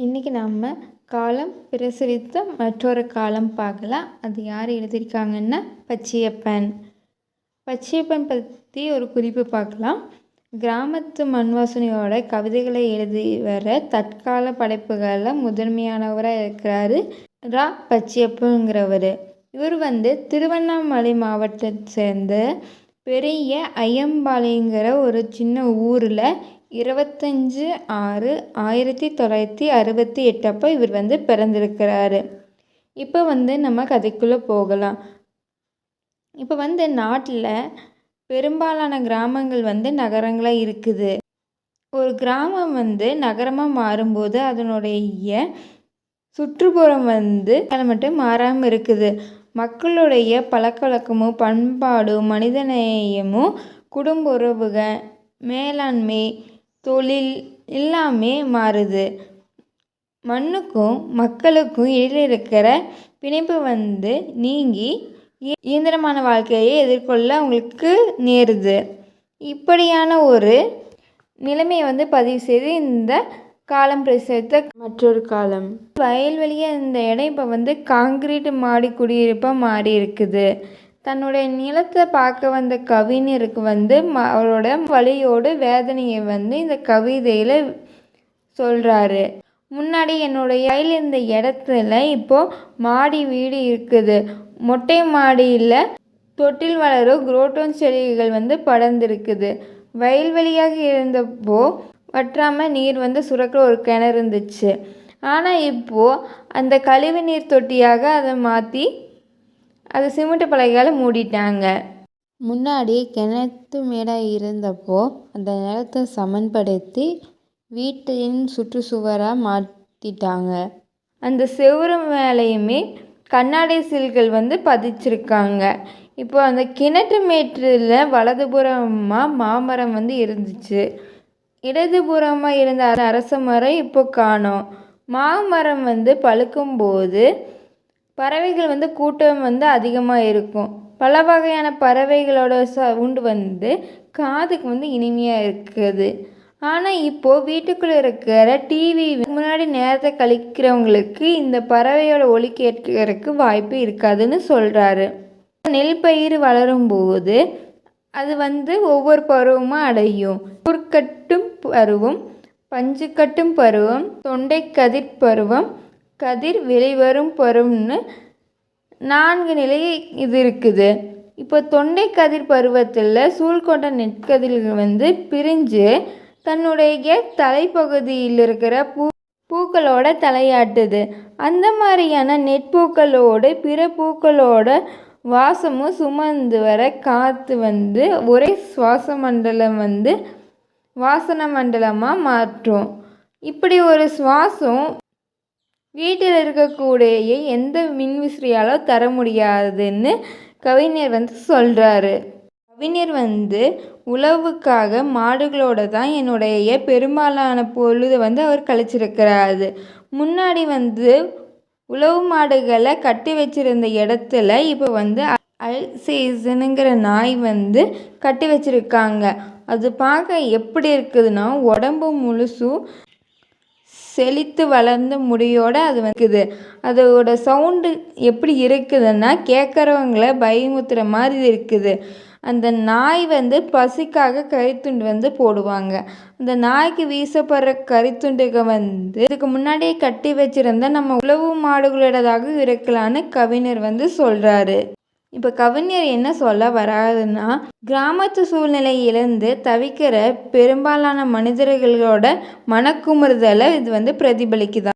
இன்றைக்கி நம்ம காலம் பிரசுரித்த மற்றொரு காலம் பார்க்கலாம். அது யார் எழுதியிருக்காங்கன்னா பச்சையப்பன். பச்சையப்பன் பற்றி ஒரு குறிப்பு பார்க்கலாம். கிராமத்து மண்வாசனையோட கவிதைகளை எழுதி வர தற்கால படைப்புகளில் முதன்மையானவராக இருக்கிறாரு பச்சையப்பங்கிறவர். இவர் திருவண்ணாமலை மாவட்டத்தை சேர்ந்த பெரிய ஐயம்பாளையங்கிற ஒரு சின்ன ஊரில் 25/6/1968 அப்போ இவர் பிறந்திருக்கிறாரு. இப்போ நம்ம கதைக்குள்ளே போகலாம். இப்போ நாட்டில் பெரும்பாலான கிராமங்கள் நகரங்களாக இருக்குது. ஒரு கிராமம் நகரமாக மாறும்போது அதனுடைய சுற்றுப்புறம் மட்டும் மாறாமல் இருக்குது. மக்களுடைய பழக்க வழக்கமும் பண்பாடும் மனிதநேயமும் குடும்ப உறவுகள் மேலாண்மை தொழில் எல்லாமே மாறுது. மண்ணுக்கும் மக்களுக்கும் இடையில் இருக்கிற பிணைப்பு நீங்கி இயந்திரமான வாழ்க்கையை எதிர்கொள்ள அவங்களுக்கு நேருது. இப்படியான ஒரு நிலைமையை பதிவு செய்து இந்த காலம் பிரசுரித்த மற்றொரு காலம். வயல்வெளியாக இந்த இடம் இப்போ காங்கிரீட் மாடி குடியிருப்பாக மாறி இருக்குது. தன்னுடைய நிலத்தை பார்க்க வந்த கவிஞருக்கு அவரோட வலியோடு வேதனையை இந்த கவிதையில் சொல்கிறாரு. முன்னாடி என்னுடைய வயல் இந்த இடத்துல இப்போது மாடி வீடு இருக்குது. மொட்டை மாடியில் தொட்டில் வளரும் குரோட்டோன் செடிகள் படர்ந்துருக்குது. வயல்வெளியாக இருந்தப்போ வற்றாமல் நீர் சுரக்கிற ஒரு கிணறு இருந்துச்சு. ஆனால் இப்போது அந்த கழிவு நீர் தொட்டியாக அதை மாற்றி அது சிமெண்ட் பலகையால் மூடிட்டாங்க. முன்னாடி கிணத்து மேடாக இருந்தப்போ அந்த நிலத்தை சமன்படுத்தி வீட்டின் சுற்றுச்சுவராக மாற்றிட்டாங்க. அந்த செவ்வறு மேலேயுமே கண்ணாடி சீல்கள் பதிச்சிருக்காங்க. இப்போ அந்த கிணற்று மேட்டில் வலதுபுறமாக மாமரம் இருந்துச்சு. இடதுபுறமாக இருந்த அரச மரம் இப்போ காணோம். மாமரம் பழுக்கும்போது பறவைகள் கூட்டம் அதிகமாக இருக்கும். பல வகையான பறவைகளோட சவுண்டு காதுக்கு இனிமையாக இருக்குது. ஆனால் இப்போது வீட்டுக்குள்ளே இருக்கிற டிவி முன்னாடி நேரத்தை கழிக்கிறவங்களுக்கு இந்த பறவையோட ஒலி கேட்கறதுக்கு வாய்ப்பு இருக்காதுன்னு சொல்கிறாரு. நெல் பயிர் வளரும்போது அது ஒவ்வொரு பருவமாக அடையும். புற்கட்டும் பருவம், பஞ்சு கட்டும் பருவம், தொண்டை கதிர் பருவம், கதிர் வெளிவரும் பருவம்னு 4 நிலை இது இருக்குது. இப்போ தொண்டை கதிர் பருவத்தில் சூழ்கொண்ட நெற்கதிர்கள் பிரிஞ்சு தன்னுடைய தலைப்பகுதியில் இருக்கிற பூக்களோட தலையாட்டுது. அந்த மாதிரியான நெற்பூக்களோடு பிற பூக்களோட வாசமும் சுமந்து வர காற்று ஒரே சுவாச மண்டலம் வாசன மண்டலமாக மாற்றும். இப்படி ஒரு சுவாசம் வீட்டில் இருக்கக்கூடிய எந்த மின்விசிறியாலோ தர முடியாதுன்னு கவிஞர் சொல்கிறாரு. கவிஞர் உழவுக்காக மாடுகளோட தான் என்னுடைய பெரும்பாலான பொழுது அவர் கழிச்சிருக்கிறாரு. முன்னாடி உழவு மாடுகளை கட்டி வச்சிருந்த இடத்துல இப்போ அல்சேசனுங்கிற நாய் கட்டி வச்சிருக்காங்க. அது பார்க்க எப்படி இருக்குதுன்னா உடம்பு முழுசும் செழித்து வளர்ந்த முடியோடு அது இருக்குது. அதோட சவுண்டு எப்படி இருக்குதுன்னா கேட்குறவங்கள பயமுத்துற மாதிரி இருக்குது. அந்த நாய் பசிக்காக கறித்துண்டு போடுவாங்க. அந்த நாய்க்கு வீசப்படுற கறித்துண்டுக இதுக்கு முன்னாடியே கட்டி வச்சுருந்தா நம்ம உழவு மாடுகளோடதாக இருக்கலான்னு கவிஞர் சொல்கிறாரு. இப்போ கவிஞர் என்ன சொல்ல வராதுன்னா, கிராமத்து சூழ்நிலையிலிருந்து தவிக்கிற பெரும்பாலான மனிதர்களோட மனக்குமுறுதலை இது பிரதிபலிக்குதான்.